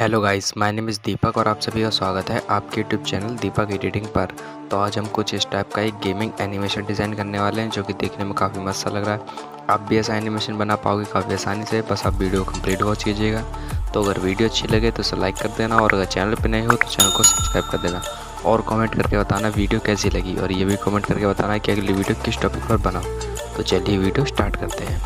Hello guys, my name is Deepak और आप सभी का स्वागत है आपके यूट्यूब चैनल दीपक एडिटिंग पर। तो आज हम कुछ इस टाइप का एक गेमिंग एनिमेशन डिज़ाइन करने वाले हैं जो कि देखने में काफ़ी मस्त सा लग रहा है। आप भी ऐसा एनिमेशन बना पाओगे काफ़ी आसानी से, बस आप वीडियो कंप्लीट वॉच कीजिएगा। तो अगर वीडियो अच्छी लगे तो इसे लाइक कर देना और अगर चैनल पर नए हो तो चैनल को सब्सक्राइब कर देना और कॉमेंट करके बताना वीडियो कैसी लगी, और ये भी कॉमेंट करके बताना कि अगली वीडियो किस टॉपिक पर बनाओ। तो चलिए वीडियो स्टार्ट करते हैं।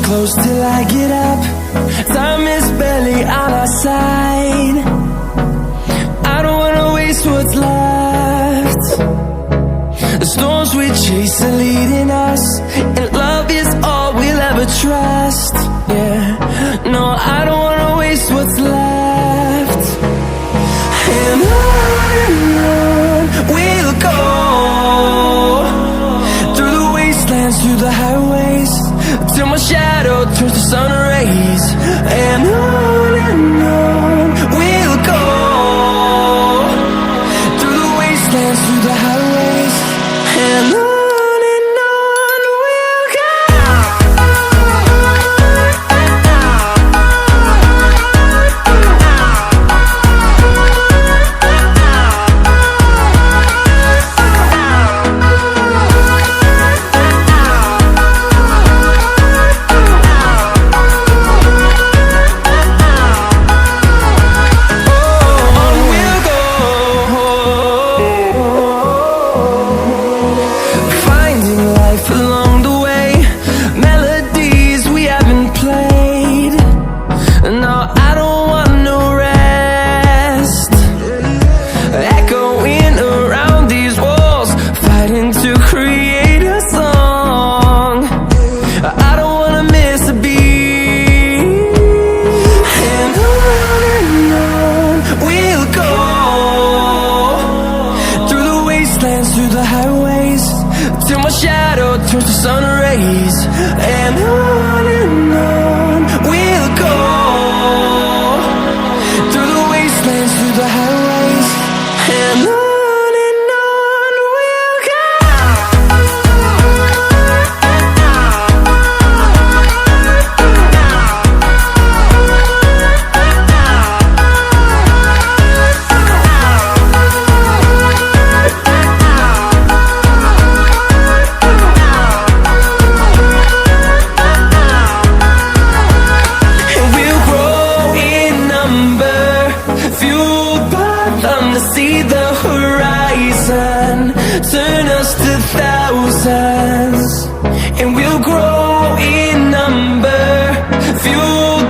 Close till I get up. Time is barely on our side. I don't wanna waste what's left. The storms we chase are leading us, and love is all we'll ever trust. Yeah, no, I don't wanna waste what's left. And on we'll go, through the wastelands, through the highways, till my shadow turns to sun rays. And on we'll go, through the wastelands, through the highways. And on we'll go. till my shadow turns to sun rays. And on we'll go, through the wastelands, through the highways. And on we'll go. And we'll grow in number, fueled by them to see the horizon, turn us to thousands. And we'll grow in number, fueled